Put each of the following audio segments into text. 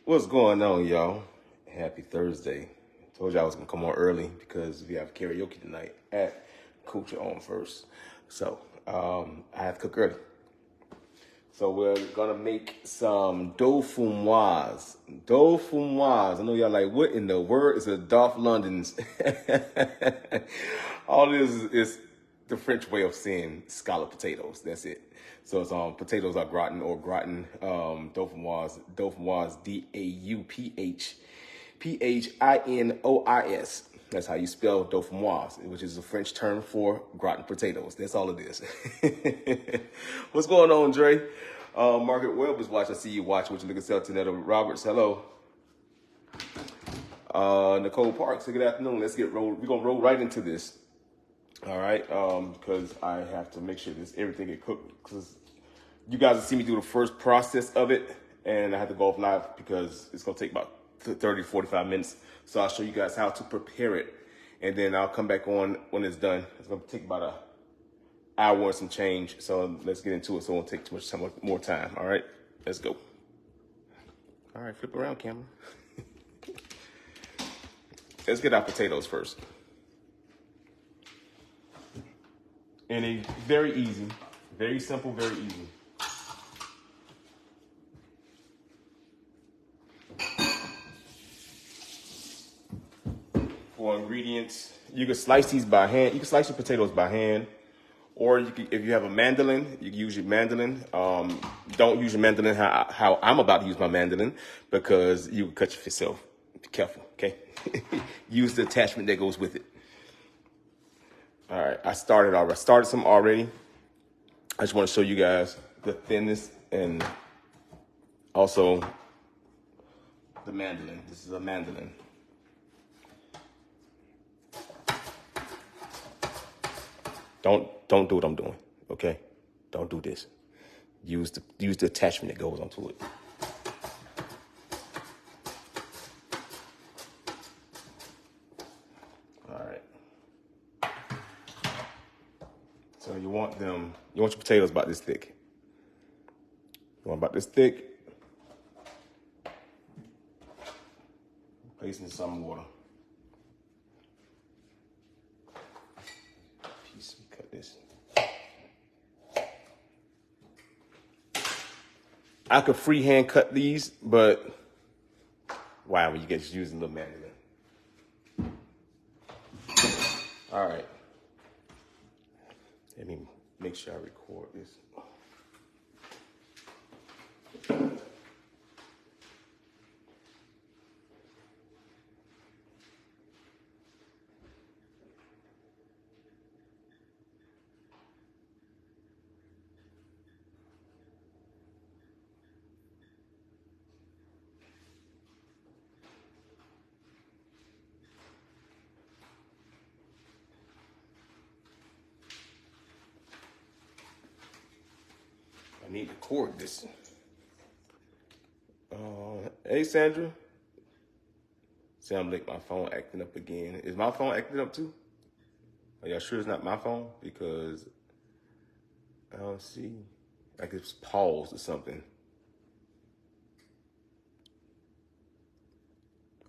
What's going on, y'all? Happy Thursday. Told you I was gonna come on early because we have karaoke tonight at Coach On First. So I have to cook early. So we're gonna make some Dauphinois. Dauphinois. I know y'all like, what in the world is a Dolph London's? All this is the French way of saying scalloped potatoes. That's it. So it's potatoes are gratin or gratin, Dauphinois, Dauphinois, Dauphinois. That's how you spell Dauphinois, which is a French term for gratin potatoes. That's all it is. What's going on, Dre? Margaret Webb is watching. I see you watching with your little self. Tanetta Roberts, hello. Nicole Parks, good afternoon. Let's get rolled. We're gonna roll right into this. All right, because I have to make sure everything get cooked. Because you guys will see me do the first process of it, and I have to go off live because it's gonna take about 30 to 45 minutes. So I'll show you guys how to prepare it, and then I'll come back on when it's done. It's gonna take about an hour and some change. So let's get into it. So it won't take too much more time. All right, let's go. All right, flip around, camera. Let's get our potatoes first. And it's very easy, very simple, very easy. For ingredients, you can slice these by hand. You can slice your potatoes by hand, or you can, if you have a mandolin, you can use your mandolin. Don't use your mandolin how I'm about to use my mandolin, because you can cut yourself. Be careful, okay? Use the attachment that goes with it. All right, I started some already. I just want to show you guys the thinness and also the mandolin. This is a mandolin. Don't do what I'm doing, okay? Don't do this. Use the attachment that goes onto it. All right. So you want your potatoes about this thick. You want about this thick. Place in some water. Cut this. I could freehand cut these, but wow, you get using the mandolin. All right. Let me make sure I record this. I need to record this. Hey, Sandra. Sound like my phone acting up again. Is my phone acting up too? Are y'all sure it's not my phone? Because I don't see, like it's paused or something.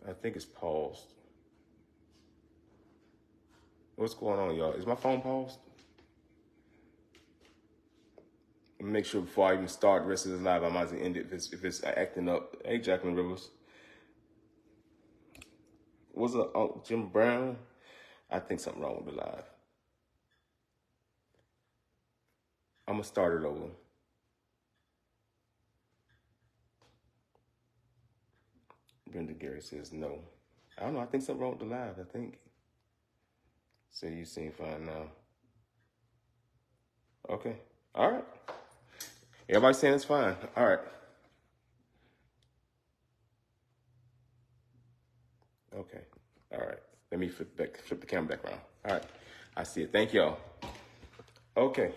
I think it's paused. What's going on, y'all? Is my phone paused? Make sure before I even start the rest of this live, I might as well end it if it's acting up. Hey, Jacqueline Rivers. What's up, Jim Brown? I think something wrong with the live. I'm gonna start it over. Brenda Gary says no. I don't know. I think something wrong with the live. I think. So you seem fine now. Okay. All right. Everybody's saying it's fine. All right. Okay. All right. Let me flip the camera back around. All right. I see it. Thank y'all. Okay.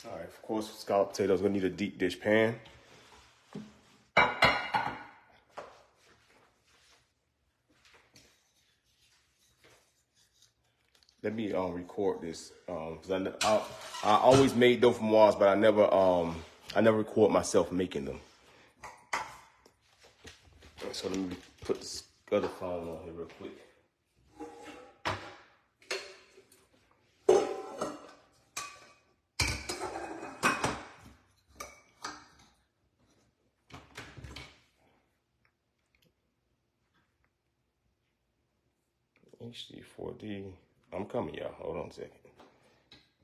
All right. Of course, scalloped potatoes. Gonna need a deep dish pan. let me record this because I always made Dauphinois, but I never record myself making them. So let me put this other phone on here real quick. HD 4D. I'm coming, y'all. Hold on a second.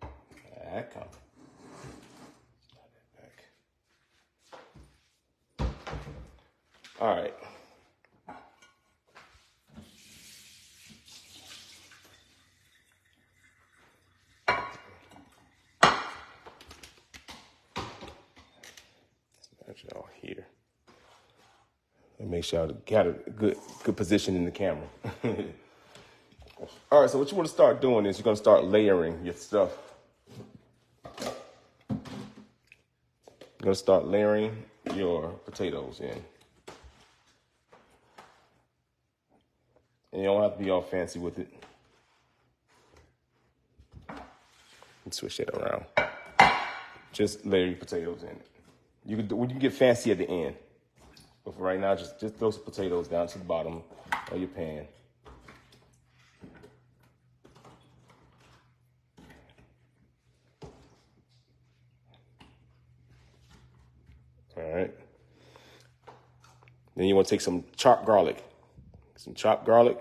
I come. All right. Got y'all here. And make sure y'all got a good position in the camera. All right, so what you want to start doing is you're going to start layering your stuff. You're going to start layering your potatoes in. And you don't have to be all fancy with it. And switch that around. Just layer your potatoes in. You can get fancy at the end. But for right now, just throw some potatoes down to the bottom of your pan. All right. Then you want to take some chopped garlic. Some chopped garlic.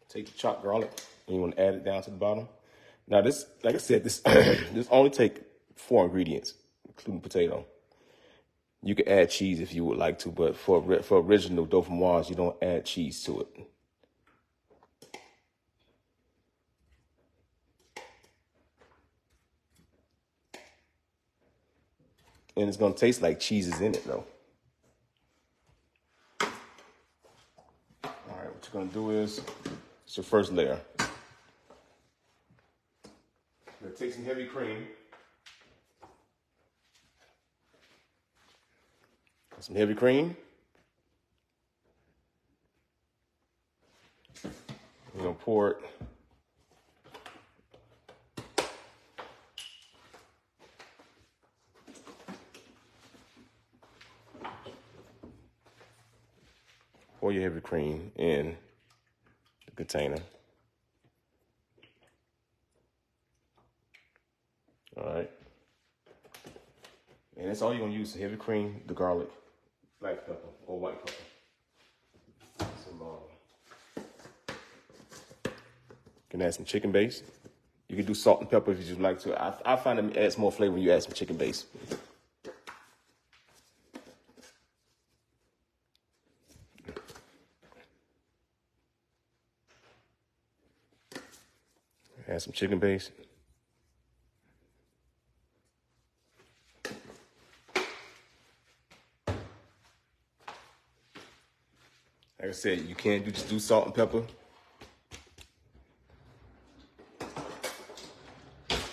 Take the chopped garlic and you want to add it down to the bottom. Now this, like I said, this this only take 4 ingredients, including potato. You can add cheese if you would like to, but for original Dauphinois, you don't add cheese to it. And it's gonna taste like cheese is in it though. All right, what you're gonna do is, it's your first layer. You're gonna take some heavy cream. Some heavy cream. You're gonna pour it. Pour your heavy cream in the container. All right. And that's all you're gonna use: the heavy cream, the garlic, black pepper or white pepper. You can add some chicken base. You can do salt and pepper if you just like to. I find it adds more flavor when you add some chicken base. Add some chicken base. Like I said, you can't just do salt and pepper.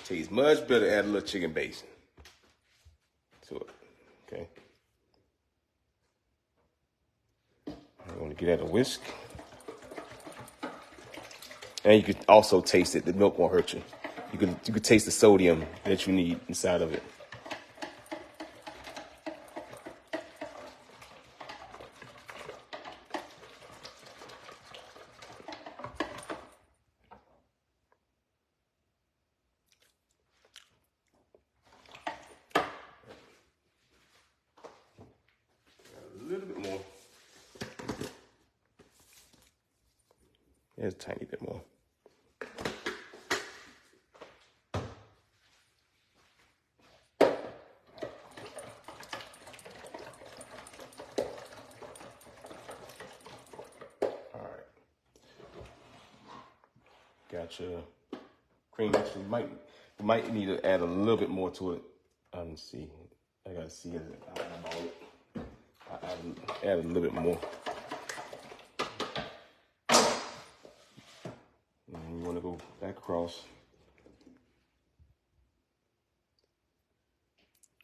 Tastes much better, add a little chicken base to it, okay? I'm gonna get at a whisk. And you can also taste it, the milk won't hurt you. You can taste the sodium that you need inside of it. A little bit more. There's a tiny bit more. All right. Got your cream. Actually, you might need to add a little bit more to it. Let's see. I gotta see it. I add a little bit more. And you want to go back across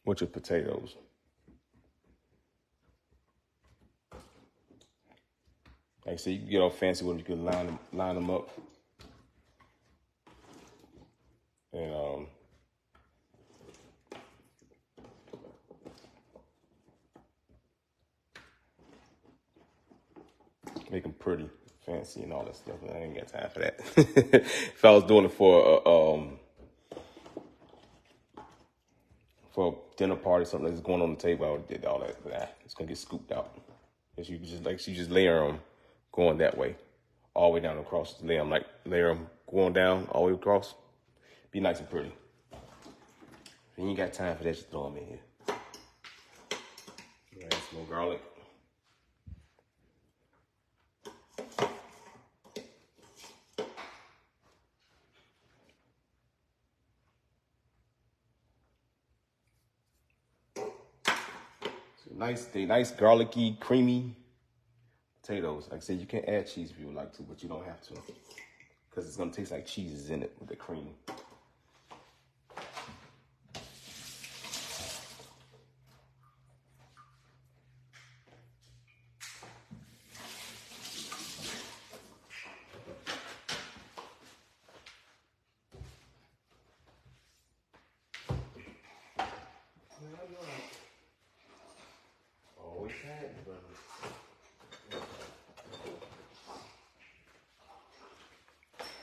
with your potatoes. Like I said, you can get all fancy with them. You can line them up. And make them pretty, fancy, and all that stuff. But I ain't got time for that. If I was doing it for a dinner party, something that's going on the table, I would did all that. But it's gonna get scooped out. Cause you just layer them going that way, all the way down across. Layer them going down all the way across. Be nice and pretty. If you ain't got time for that, just throw them in here. Add some more garlic. Nice garlicky, creamy potatoes. Like I said, you can add cheese if you would like to, but you don't have to, because it's gonna taste like cheese is in it with the cream.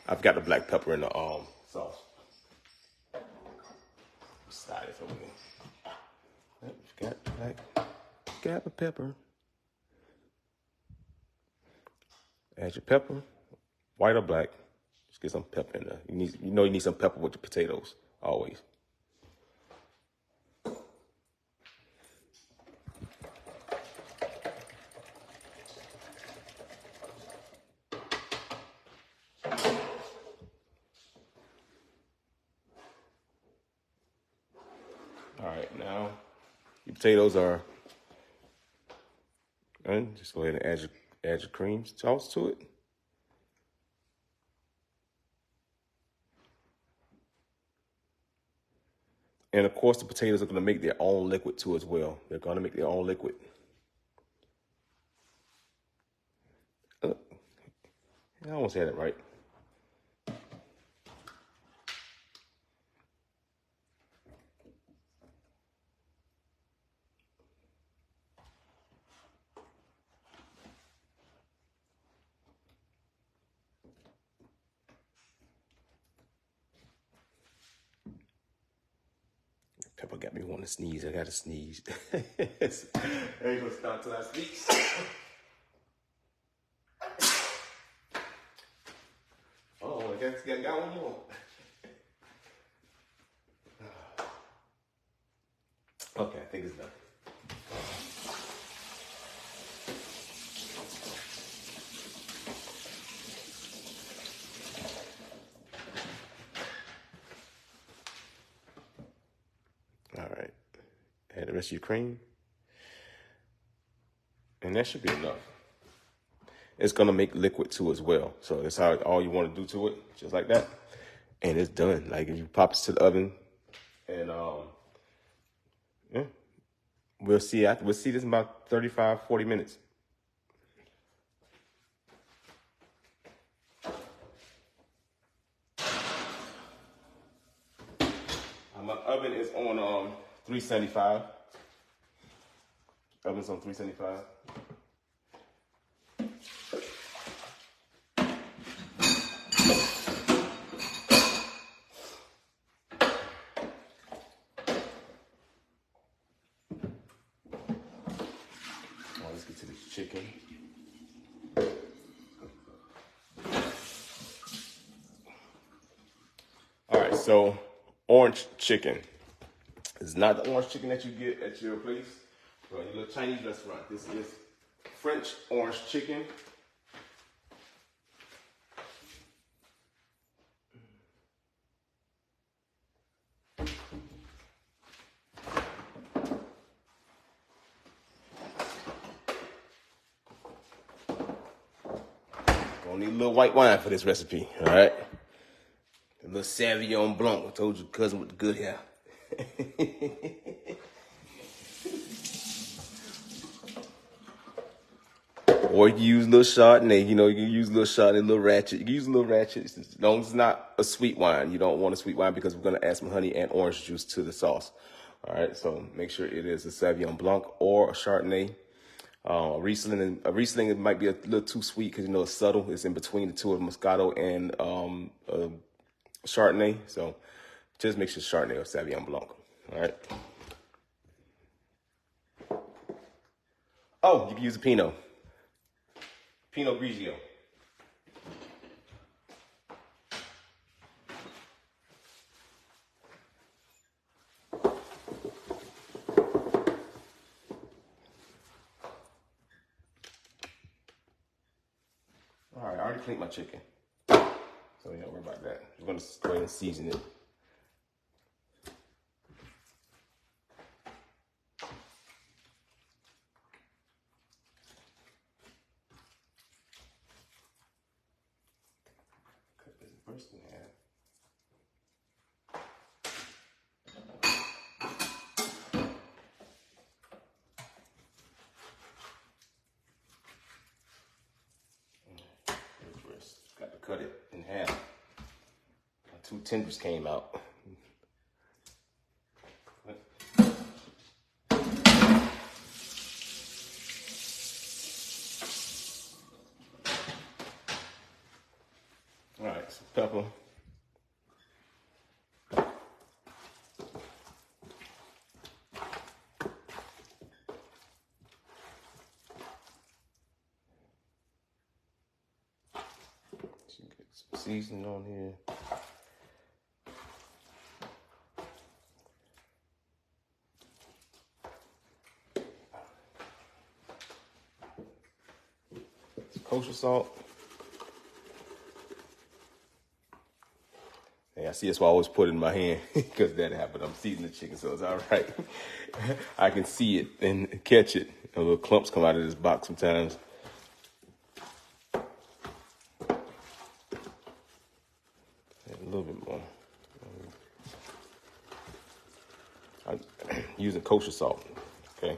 I've got the black pepper in the sauce. Slide it over here. Got the pepper. Add your pepper, white or black. Just get some pepper in there. You need some pepper with the potatoes always. All right, now your potatoes are done. Just go ahead and add your cream sauce to it. And of course, the potatoes are going to make their own liquid too as well. They're going to make their own liquid. I almost had it right. Pepper got me wanting to sneeze. I got to sneeze. I ain't gonna stop till I sneeze. Oh, I got one more. Okay, I think it's done. All right, add the rest of your cream. And that should be enough. It's gonna make liquid too as well. So that's how all you wanna do to it, just like that. And it's done. Like if you pop it to the oven and yeah, we'll see this in about 35, 40 minutes. My oven is on 375. Oven's on 375. Let's get to the chicken. All right, so orange chicken. It's not the orange chicken that you get at your place or your little Chinese restaurant. This is French orange chicken. Don't need a little white wine for this recipe, all right? A little Sauvignon Blanc. I told you, cousin with the good hair. Or you can use a little Chardonnay. You know, you can use a little Chardonnay, a little ratchet. You can use a little ratchet. As long as it's not a sweet wine. You don't want a sweet wine because we're going to add some honey and orange juice to the sauce. All right, so make sure it is a Sauvignon Blanc or a Chardonnay. A Riesling, it might be a little too sweet because, you know, it's subtle. It's in between the two of Moscato and Chardonnay. So just make sure Chardonnay or Sauvignon Blanc. All right. Oh, you can use a Pinot Grigio. All right, I already cleaned my chicken, so you don't worry about that. I'm gonna go ahead and season it. Cut this first in half. Got to cut it in half. My 2 tenders came out. All right, some pepper. Get some seasoning on here. Some kosher salt. Yeah, I see that's why I always put it in my hand because that happened. I'm seasoning the chicken, so it's all right. I can see it and catch it. Little clumps come out of this box sometimes. A little bit more. I'm using kosher salt. Okay.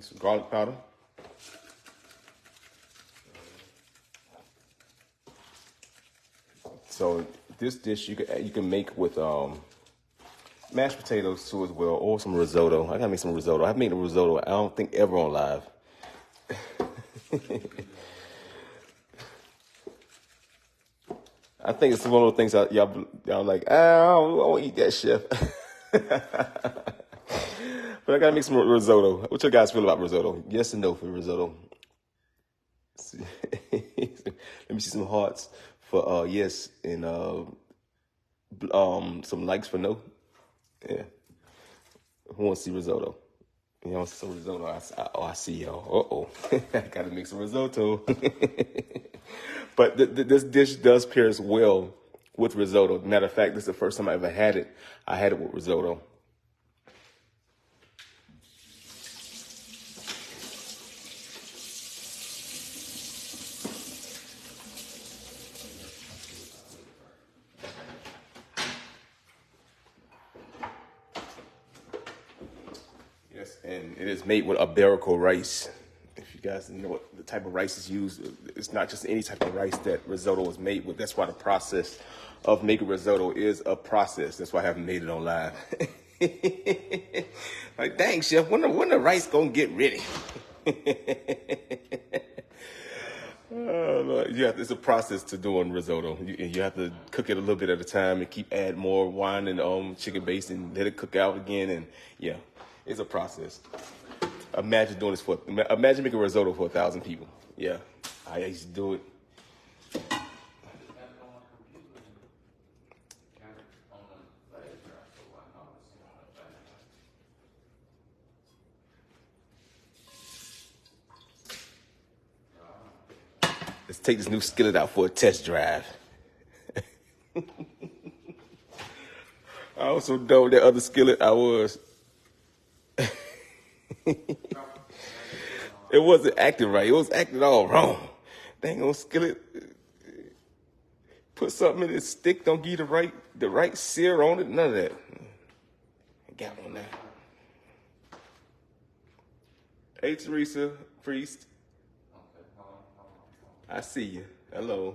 Some garlic powder. So this dish you can make with mashed potatoes too as well, or some risotto. I gotta make some risotto. I've made a risotto. I don't think ever on live. I think it's one of those things that y'all like. I won't eat that, chef. But I gotta make some risotto. What you guys feel about risotto? Yes and no for risotto. Let me see some hearts for yes, and some likes for no. Yeah. Who wants to see risotto? You want some risotto? I see y'all. I gotta make some risotto. But this dish does pairs well with risotto. Matter of fact, this is the first time I ever had it. I had it with risotto. Yes, and it is made with Iberico rice. If you guys know what the type of rice is used, it's not just any type of rice that risotto is made with. That's why the process of making risotto is a process. That's why I haven't made it on live. Like, dang, chef, when the rice gonna get ready? Oh, Lord. It's a process to doing risotto. You have to cook it a little bit at a time and keep add more wine and chicken base and let it cook out again. And yeah, it's a process. Imagine doing this imagine making risotto for 1,000 people. Yeah, I used to do it. take this new skillet out for a test drive. I was so done with that other skillet. I was. It wasn't acting right. It was acting all wrong. Dang on skillet. Put something in the stick. Don't give you the right sear on it. None of that. I got one now. Hey Teresa, priest. I see you. Hello.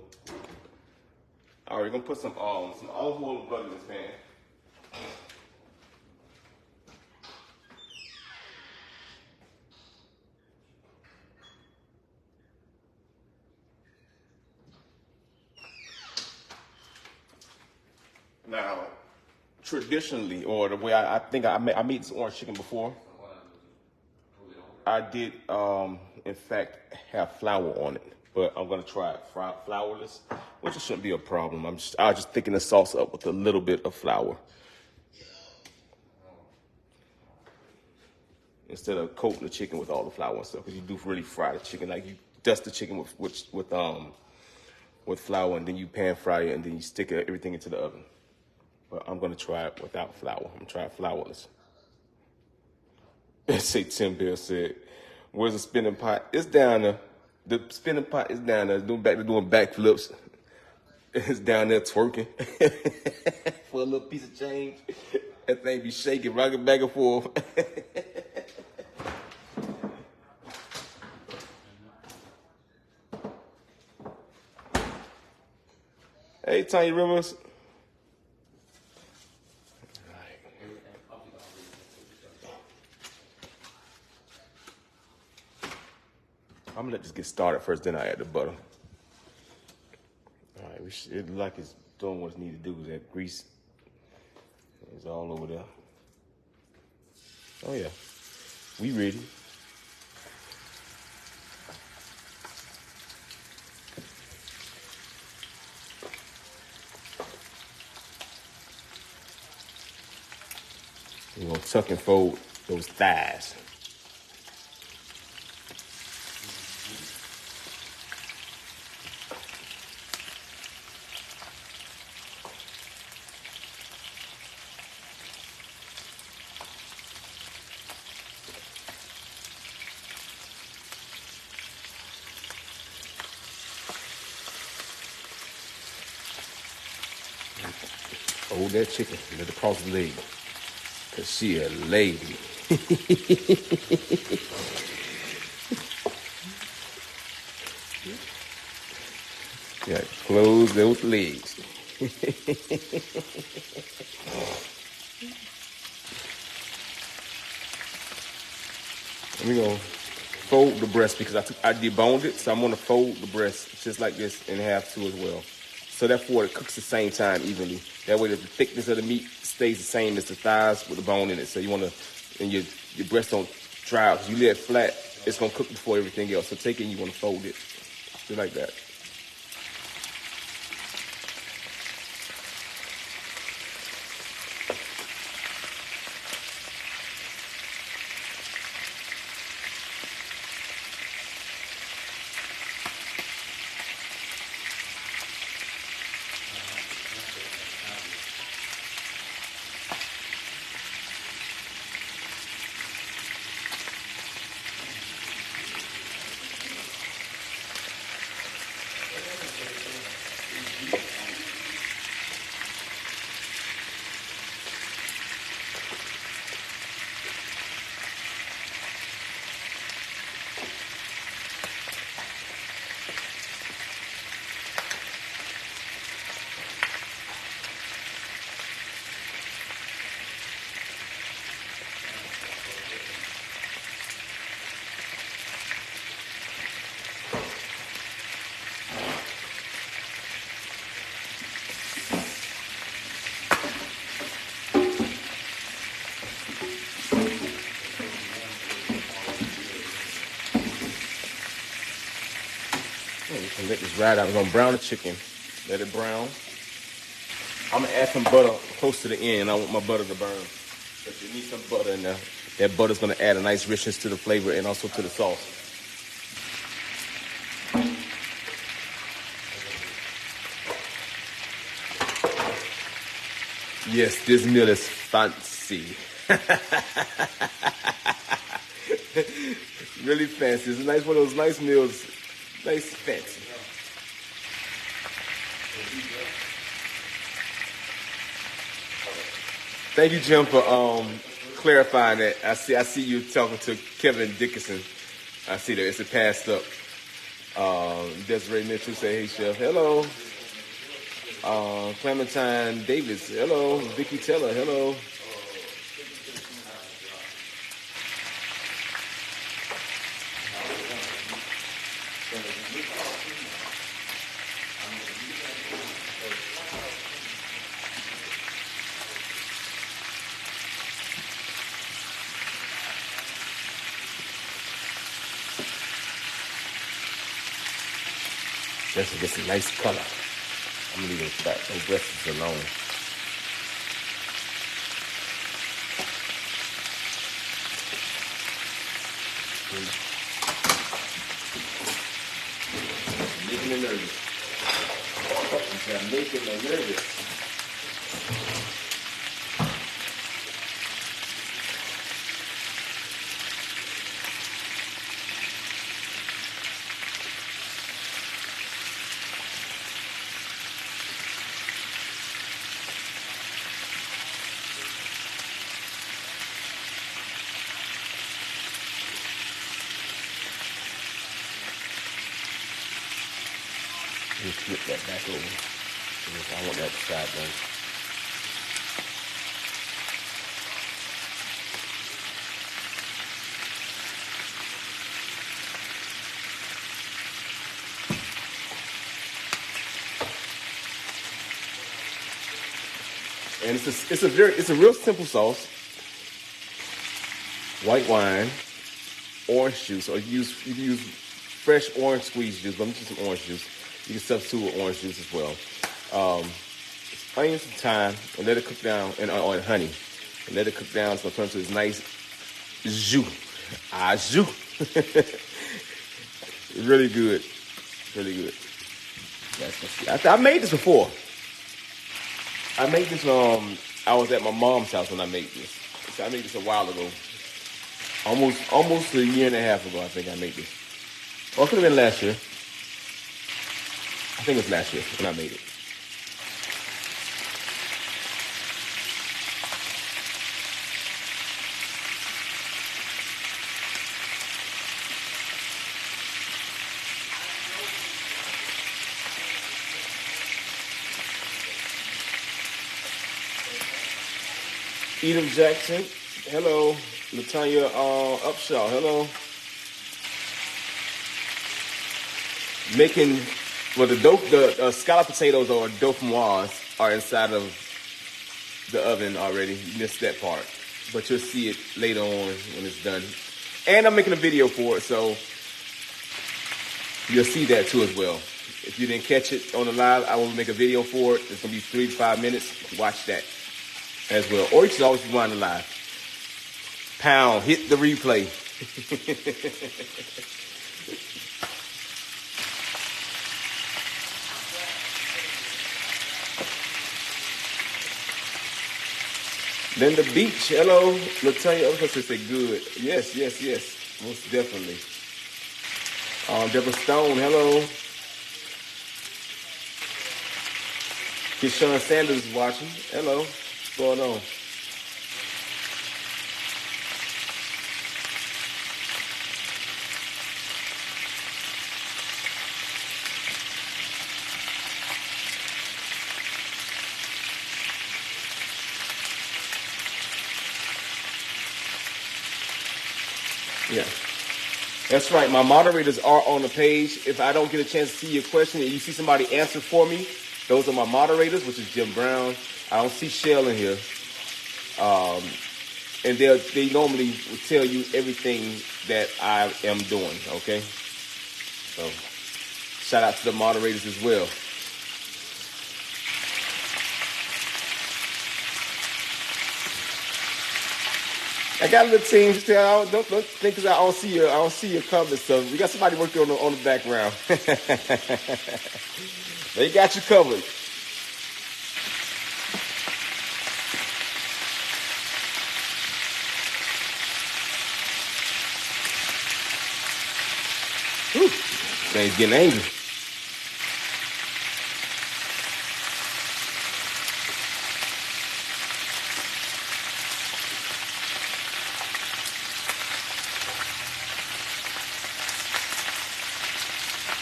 All right, we're gonna put some olive oil and butter in this pan. Now, traditionally, or the way I think I made this orange chicken before, I did, in fact, have flour on it. But I'm gonna try it flourless, which shouldn't be a problem. I was just thickening the sauce up with a little bit of flour instead of coating the chicken with all the flour and stuff. Because you do really fry the chicken, like you dust the chicken with flour, and then you pan fry it, and then you stick everything into the oven. But I'm gonna try it without flour. I'm gonna try it flourless. Say Tim Bill said, "Where's the spinning pot?" It's down there. The spinning pot is down there. It's doing backflips. It's down there twerking for a little piece of change. That thing be shaking, rocking back and forth. Hey, Tiny Rivers. I'm gonna let this get started first, then I add the butter. All right, it look like it's doing what it needs to do. That grease is all over there. Oh yeah, we ready. We're gonna tuck and fold those thighs. Hold that chicken, let it cross the leg. Cause she a lady. Yeah, close those legs. We're gonna fold the breast because I deboned it, so I'm gonna fold the breast just like this in half too as well. So therefore it cooks the same time evenly. That way the thickness of the meat stays the same as the thighs with the bone in it. So you wanna, and your breast don't dry out. Cause you lay it flat, it's gonna cook before everything else. So take it and you wanna fold it, just like that. And let this ride out. We're gonna brown the chicken. Let it brown. I'm gonna add some butter close to the end. I want my butter to burn. But you need some butter in there. That butter's gonna add a nice richness to the flavor and also to the sauce. Yes, this meal is fancy. Really fancy. It's a nice one of those nice meals. Nice fancy. Thank you, Jim, for clarifying that. I see you talking to Kevin Dickinson. I see that it's a passed up. Desiree Mitchell say, hey chef, hello. Clementine Davis, hello. Vicky Teller, hello. Just to get some nice color. I'm gonna leave those breasts alone. Making me nervous. I'm making me nervous. Just flip that back over. I want that side done. And it's a real simple sauce. White wine, orange juice, or you can use fresh orange squeeze juice. But I'm just some orange juice. You can substitute with orange juice as well. Onions and thyme, and let it cook down, and honey, and let it cook down so it turns to this nice jus. Jus. Really good, really good. I made this before. I made this. I was at my mom's house when I made this. So I made this a while ago. Almost a year and a half ago, I think I made this. Or it could have been last year. I think it was last year when I made it. Edom Jackson, hello. Latanya Upshaw, hello. Making, well, the scallop potatoes or Dauphinois are inside of the oven already. You missed that part, but you'll see it later on when it's done. And I'm making a video for it, so you'll see that too as well. If you didn't catch it on the live, I will make a video for it. It's gonna be 3 to 5 minutes. Watch that as well. Or you should always rewind the live. Pound, hit the replay. Linda Beach, hello. Latanya Upshaw said good. Yes, most definitely. Deborah Stone, hello. Kishan Sanders is watching. Hello. What's going on? Yeah, that's right. My moderators are on the page. If I don't get a chance to see your question and you see somebody answer for me, those are my moderators, which is Jim Brown. I don't see Shell in here. And they normally will tell you everything that I am doing, okay? So shout out to the moderators as well. I got a little team. Don't think because I don't see your comments. So we got somebody working on the background. They got you covered. Whew. Thing's getting angry.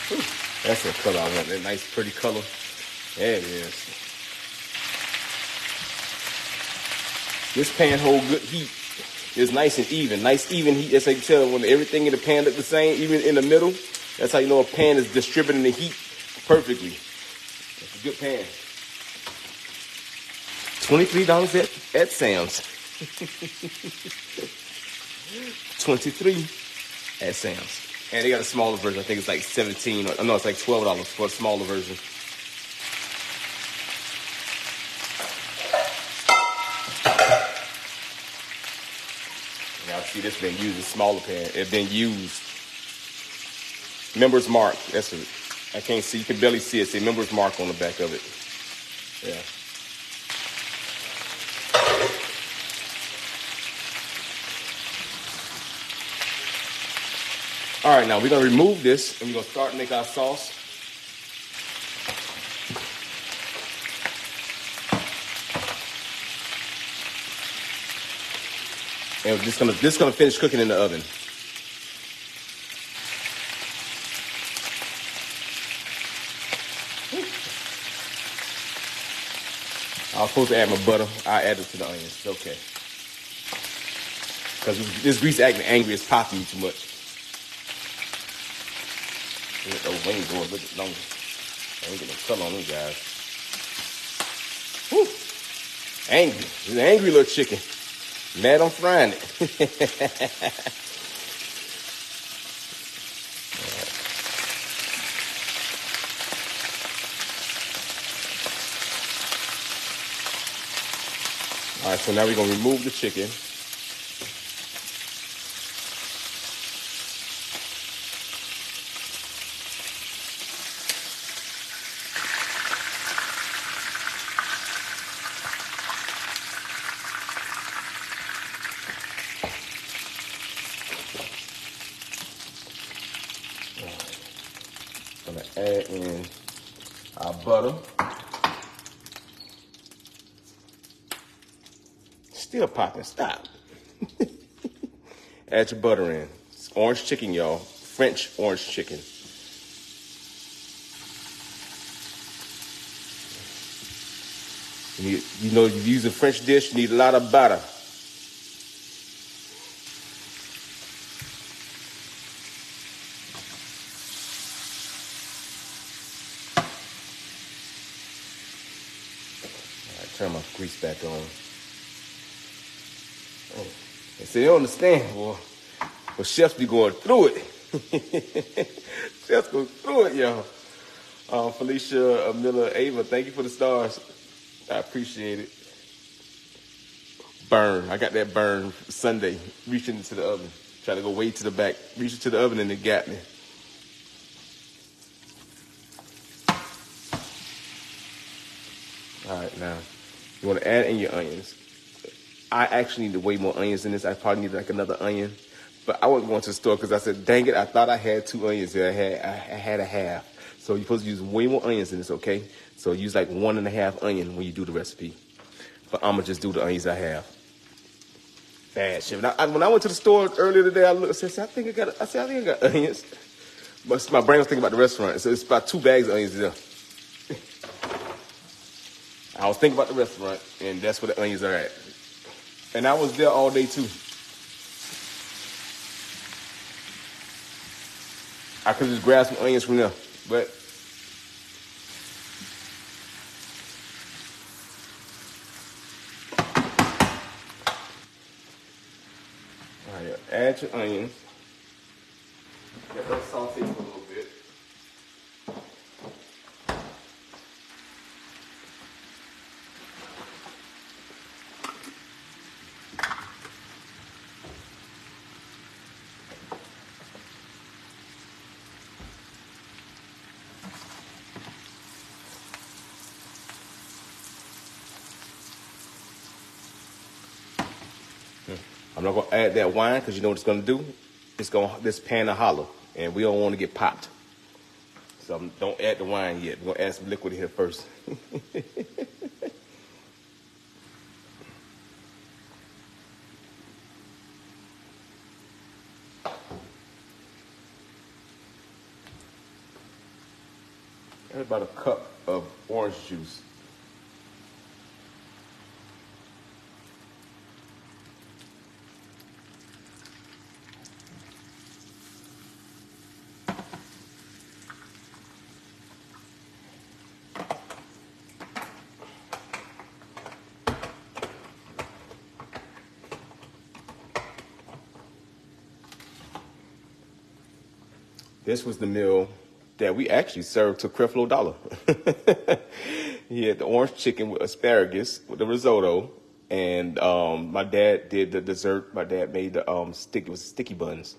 Whew. That's the color I want. That nice, pretty color. There it is. This pan hold good heat. It's nice and even. Nice even heat. That's how you tell when everything in the pan look the same, even in the middle. That's how you know a pan is distributing the heat perfectly. It's a good pan. $23 at Sam's. 23 at Sam's. And they got a smaller version. I think it's like 17 or no, it's like $12 for a smaller version. Y'all see this been used, a smaller pan. It's been used. Members mark. That's it. I can't see. You can barely see it. Say members mark on the back of it. Yeah. All right, now we're gonna remove this and we're gonna start to make our sauce. And this gonna finish cooking in the oven. I was supposed to add my butter. I added it to the onions. It's okay. Because this grease acting angry, it's popping too much. Those wings going a little bit longer. I ain't getting no color on them guys. Whew. Angry. He's an angry little chicken. Mad I'm frying it. All right, so now we're going to remove the chicken. Gonna add in our butter. Still popping, stop. Add your butter in. It's orange chicken, y'all. French orange chicken. You know, you use a French dish, you need a lot of butter. Turn my grease back on. Oh. They say they don't understand, boy. But chefs be going through it. Chefs go through it, y'all. Felicia, Miller, Ava, thank you for the stars. I appreciate it. Burn. I got that burn Sunday, reaching into the oven. Try to go way to the back, reaching to the oven and it got me. All right, now. You want to add in your onions. I actually need way more onions in this. I probably need like another onion. But I wasn't going to the store because I said, dang it, I thought I had 2 onions here. I had a half. So you're supposed to use way more onions in this, okay? So use like 1.5 onion when you do the recipe. But I'm going to just do the onions I have. Bad shit. When I went to the store earlier today, I looked and said, I think I got onions. But my brain was thinking about the restaurant. So it's about 2 bags of onions there. I was thinking about the restaurant, and that's where the onions are at. And I was there all day, too. I could just grab some onions from there, but all right, add your onions. Let that saute for a little bit. I'm not gonna add that wine because you know what it's gonna do. This pan to hollow, and we don't want to get popped. So don't add the wine yet. We're gonna add some liquid here first. Add about a cup of orange juice. This was the meal that we actually served to Creflo Dollar. He had the orange chicken with asparagus with the risotto, and my dad did the dessert. My dad made the sticky buns.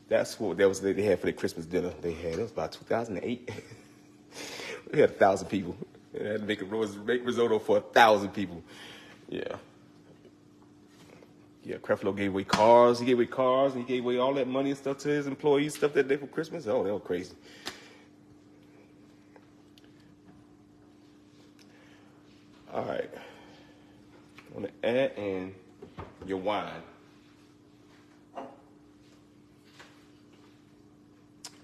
That's what they had for their Christmas dinner. It was about 2008. We had 1,000 people. They had to make risotto for 1,000 people. Yeah. Yeah, Creflo gave away cars. He gave away cars, and he gave away all that money and stuff to his employees, stuff that day for Christmas. Oh, they were crazy. All right. I'm going to add in your wine.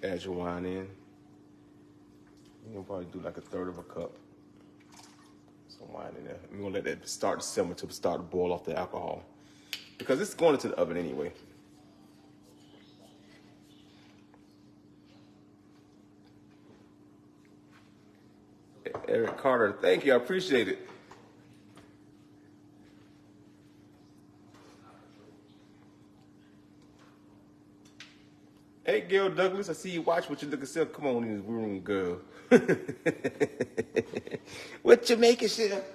Add your wine in. You're going to probably do like 1/3 of a cup. Some wine in there. We're going to let that start to simmer to start to boil off the alcohol. Because it's going into the oven anyway. Eric Carter, thank you. I appreciate it. Hey, Gail Douglas, I see you watch what you looking still. Come on in this room, girl. What you making, shit?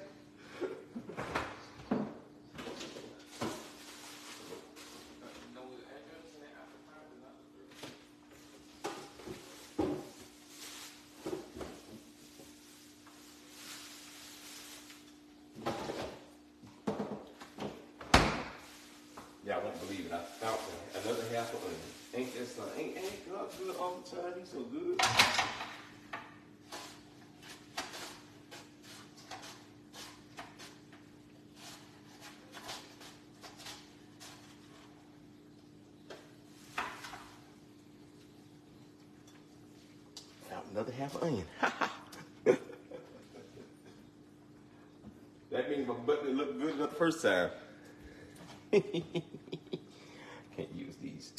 Yeah, I won't believe it. I found another half of onion. Ain't that son? Ain't God good all the time? He's so good. Found another half of onion. That means my button looked good enough the first time. Can't use these.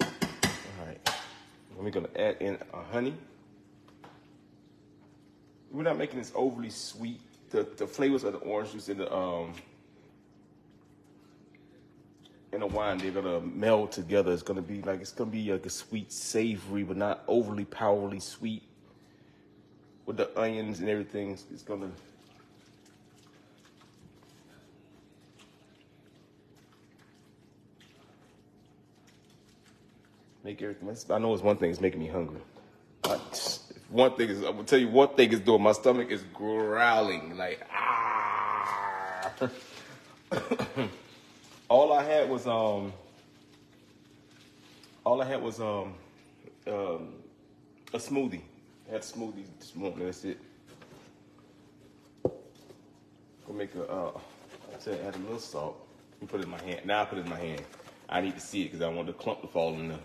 All right. We're gonna add in honey. We're not making this overly sweet. The flavors of the orange juice and the wine, they're gonna meld together. It's gonna be like a sweet, savory, but not overly powerfully sweet. With the onions and everything, it's gonna. Make everything. I know it's one thing. It's making me hungry. One thing is, I'm gonna tell you. One thing is doing. My stomach is growling like ah. All I had was a smoothie. I had a smoothie this morning. That's it. I'll make I said add a little salt. You put it in my hand. Now I put it in my hand. I need to see it because I want the clump to fall in there.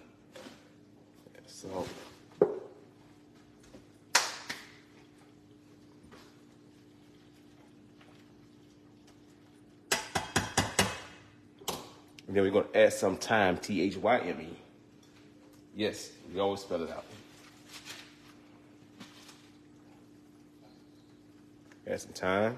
Salt. And then we're going to add some thyme, Thyme. Yes, we always spell it out. Add some thyme.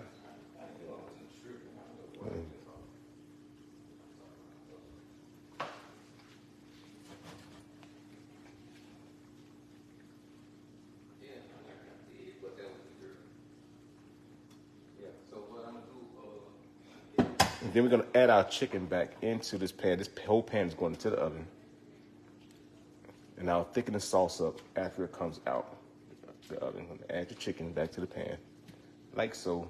Then we're gonna add our chicken back into this pan. This whole pan is going into the oven. And I'll thicken the sauce up after it comes out the oven. I'm gonna add your chicken back to the pan, like so.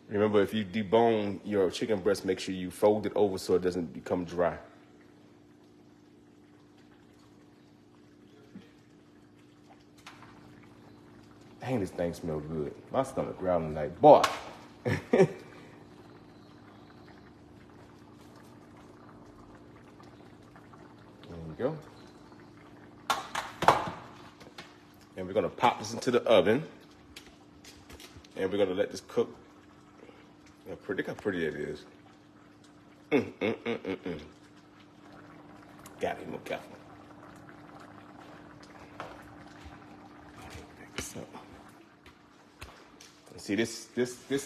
Remember, if you debone your chicken breast, make sure you fold it over so it doesn't become dry. Dang, this thing smells good. My stomach growling like, boy. There we go. And we're gonna pop this into the oven. And we're gonna let this cook. Look how pretty it is. Gotta be more careful. See this,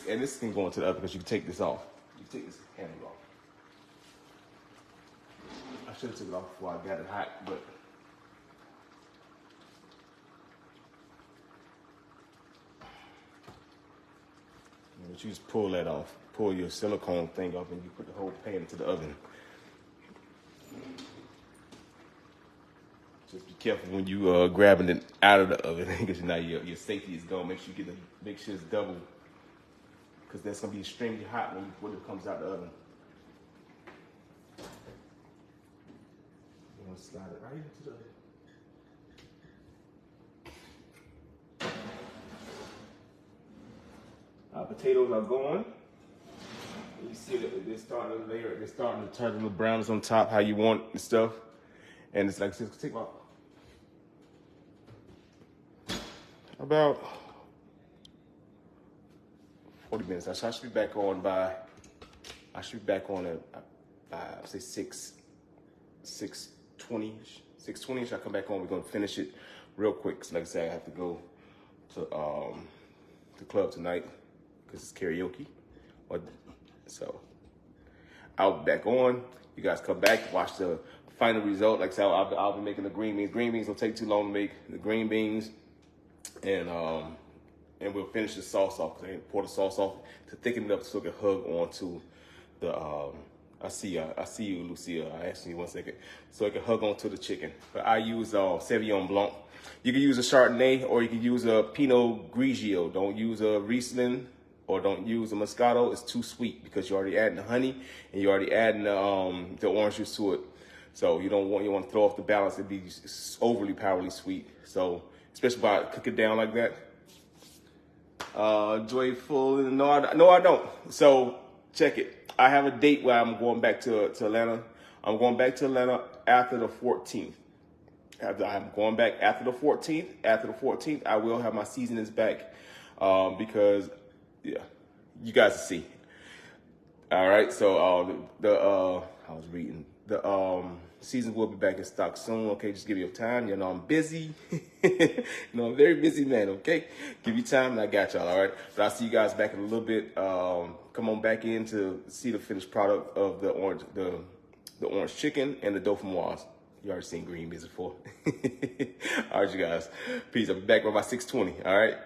and this can go into the oven because you can take this off. You can take this handle off. I should have took it off before I got it hot, but you just pull that off. Pull your silicone thing off, and you put the whole pan into the oven. Just be careful when you grabbing it out of the oven because now your safety is gone. Make sure you make sure it's double because that's gonna be extremely hot when it comes out the oven. You want to slide it right into the oven. Our potatoes are going. You see that they're starting to layer. They're starting to turn the browns on top how you want and stuff. And it's like, it's take about 40 minutes. I should be back on by. I should be back on at say 6:20ish. I come back on. We're gonna finish it real quick. Cause like I said, I have to go to the club tonight because it's karaoke. So I'll be back on. You guys come back, watch the final result. Like I said, I'll be making the green beans. Green beans don't take too long to make. The green beans, and we'll finish the sauce off. Pour the sauce off to thicken it up so it can hug onto the. I see you, Lucia. I asked you 1 second, so it can hug onto the chicken. But I use Sauvignon Blanc. You can use a Chardonnay or you can use a Pinot Grigio. Don't use a Riesling or don't use a Moscato. It's too sweet because you're already adding the honey and you're already adding the orange juice to it. So you want to throw off the balance. It'd be overly powerfully sweet. So especially by cook it down like that. Joyful? No, I don't. So check it. I have a date where I'm going back to Atlanta. I'm going back to Atlanta after the 14th. I'm going back after the 14th. After the 14th, I will have my seasonings back because, yeah, you guys see. All right, so I was reading the season will be back in stock soon. Okay, just give me your time. You know I'm busy. I'm a very busy man. Okay, give you time, and I got y'all. All right, but I'll see you guys back in a little bit. Come on back in to see the finished product of the orange chicken and the Dauphinois. You already seen green beans before. All right, you guys. Peace. I'll be back by 6:20. All right.